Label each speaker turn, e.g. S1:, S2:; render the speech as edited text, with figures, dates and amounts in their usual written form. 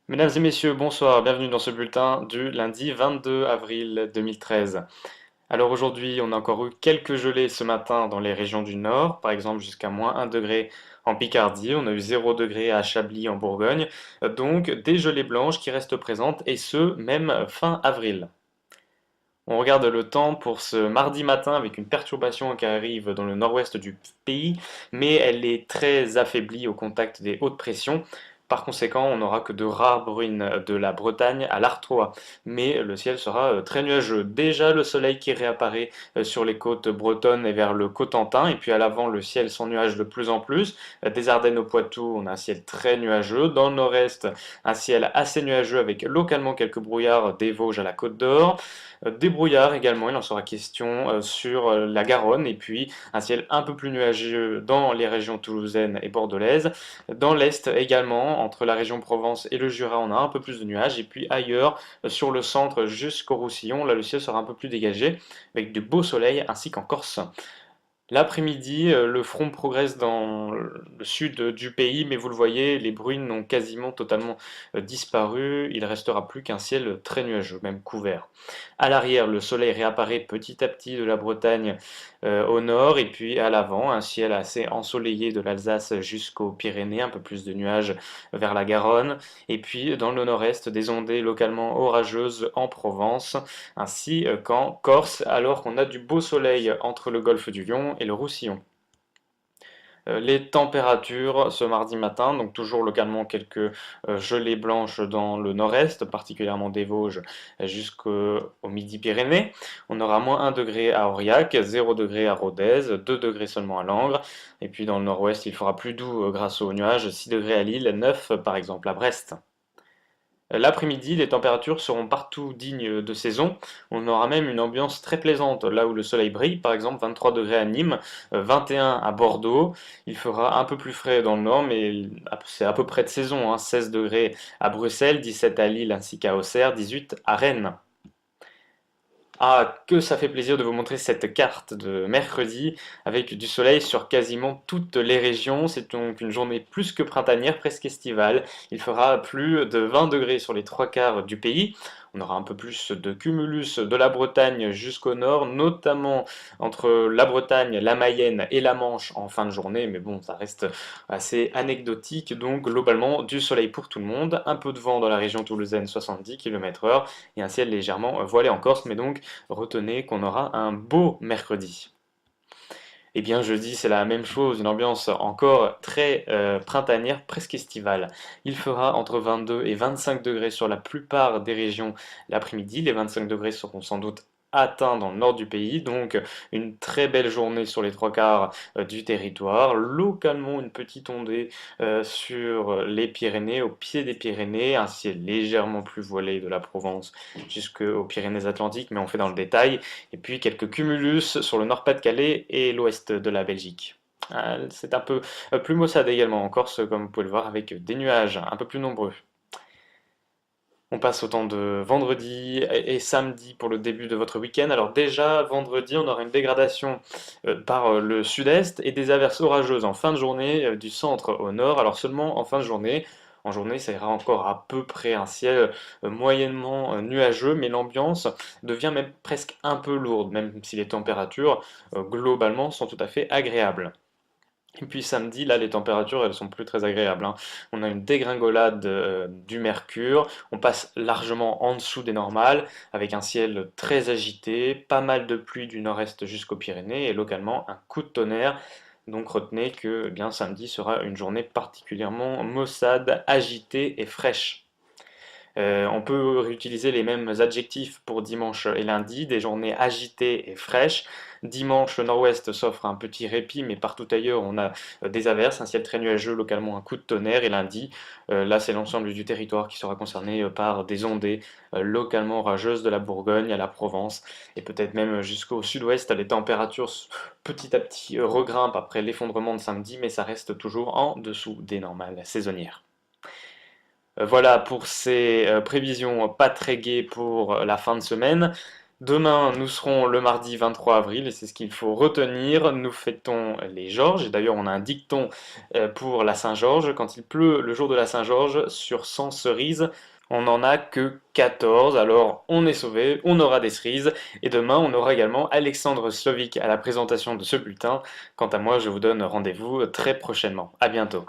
S1: Mesdames et messieurs, bonsoir, bienvenue dans ce bulletin du lundi 22 avril 2013. Alors aujourd'hui, on a encore eu quelques gelées ce matin dans les régions du nord, par exemple jusqu'à moins 1 degré en Picardie, on a eu 0 degré à Chablis en Bourgogne, donc des gelées blanches qui restent présentes et ce, même fin avril. On regarde le temps pour ce mardi matin avec une perturbation qui arrive dans le nord-ouest du pays, mais elle est très affaiblie au contact des hautes pressions. Par conséquent, on n'aura que de rares bruines de la Bretagne à l'Artois, mais le ciel sera très nuageux. Déjà le soleil qui réapparaît sur les côtes bretonnes et vers le Cotentin, et puis à l'avant le ciel sans nuages de plus en plus. Des Ardennes au Poitou, on a un ciel très nuageux. Dans le nord-est, un ciel assez nuageux avec localement quelques brouillards des Vosges à la Côte d'Or. Des brouillards également, il en sera question sur la Garonne, et puis un ciel un peu plus nuageux dans les régions toulousaines et bordelaises. Dans l'est également, entre la région Provence et le Jura, on a un peu plus de nuages, et puis ailleurs, sur le centre jusqu'au Roussillon, là le ciel sera un peu plus dégagé, avec de beaux soleils, ainsi qu'en Corse. L'après-midi, le front progresse dans le sud du pays, mais vous le voyez, les bruines ont quasiment totalement disparu. Il ne restera plus qu'un ciel très nuageux, même couvert. À l'arrière, le soleil réapparaît petit à petit de la Bretagne au nord, et puis à l'avant, un ciel assez ensoleillé de l'Alsace jusqu'aux Pyrénées, un peu plus de nuages vers la Garonne, et puis dans le nord-est, des ondées localement orageuses en Provence, ainsi qu'en Corse, alors qu'on a du beau soleil entre le golfe du Lion et le Roussillon. Les températures ce mardi matin, donc toujours localement quelques gelées blanches dans le nord-est, particulièrement des Vosges jusqu'au Midi-Pyrénées. On aura moins 1 degré à Aurillac, 0 degré à Rodez, 2 degrés seulement à Langres. Et puis dans le nord-ouest, il fera plus doux grâce aux nuages, 6 degrés à Lille, 9 par exemple à Brest. L'après-midi, les températures seront partout dignes de saison. On aura même une ambiance très plaisante là où le soleil brille, par exemple 23 degrés à Nîmes, 21 à Bordeaux. Il fera un peu plus frais dans le nord, mais c'est à peu près de saison, hein. 16 degrés à Bruxelles, 17 à Lille ainsi qu'à Auxerre, 18 à Rennes. Ah, que ça fait plaisir de vous montrer cette carte de mercredi avec du soleil sur quasiment toutes les régions. C'est donc une journée plus que printanière, presque estivale. Il fera plus de 20 degrés sur les trois quarts du pays. On aura un peu plus de cumulus de la Bretagne jusqu'au nord, notamment entre la Bretagne, la Mayenne et la Manche en fin de journée. Mais bon, ça reste assez anecdotique. Donc globalement, du soleil pour tout le monde. Un peu de vent dans la région toulousaine, 70 km/h, et un ciel légèrement voilé en Corse, mais donc retenez qu'on aura un beau mercredi. Et bien jeudi, c'est la même chose, une ambiance encore très printanière, presque estivale. Il fera entre 22 et 25 degrés sur la plupart des régions l'après-midi. Les 25 degrés seront sans doute atteints dans le nord du pays, donc une très belle journée sur les trois quarts du territoire. Localement, une petite ondée sur les Pyrénées, au pied des Pyrénées, un ciel légèrement plus voilé de la Provence jusqu'aux Pyrénées-Atlantiques, mais on fait dans le détail. Et puis quelques cumulus sur le Nord-Pas-de-Calais et l'ouest de la Belgique. C'est un peu plus maussade également en Corse, comme vous pouvez le voir, avec des nuages un peu plus nombreux. On passe au temps de vendredi et samedi pour le début de votre week-end. Alors déjà, vendredi, on aura une dégradation par le sud-est et des averses orageuses en fin de journée du centre au nord. Alors seulement en fin de journée. En journée, ça ira encore à peu près un ciel moyennement nuageux, mais l'ambiance devient même presque un peu lourde, même si les températures globalement sont tout à fait agréables. Et puis samedi, là, les températures, elles sont plus très agréables, hein. On a une dégringolade du mercure, on passe largement en dessous des normales, avec un ciel très agité, pas mal de pluie du nord-est jusqu'aux Pyrénées, et localement un coup de tonnerre. Donc retenez que eh bien, samedi sera une journée particulièrement maussade, agitée et fraîche. On peut réutiliser les mêmes adjectifs pour dimanche et lundi, des journées agitées et fraîches. Dimanche, le nord-ouest s'offre un petit répit, mais partout ailleurs, on a des averses, un ciel très nuageux, localement un coup de tonnerre. Et lundi, là, c'est l'ensemble du territoire qui sera concerné par des ondées localement orageuses de la Bourgogne à la Provence, et peut-être même jusqu'au sud-ouest. Les températures petit à petit regrimpent après l'effondrement de samedi, mais ça reste toujours en dessous des normales saisonnières. Voilà pour ces prévisions pas très gaies pour la fin de semaine. Demain, nous serons le mardi 23 avril et c'est ce qu'il faut retenir. Nous fêtons les Georges. Et d'ailleurs, on a un dicton pour la Saint-Georges. Quand il pleut le jour de la Saint-Georges, sur 100 cerises, on n'en a que 14. Alors, on est sauvé, on aura des cerises. Et demain, on aura également Alexandre Slovic à la présentation de ce bulletin. Quant à moi, je vous donne rendez-vous très prochainement. À bientôt.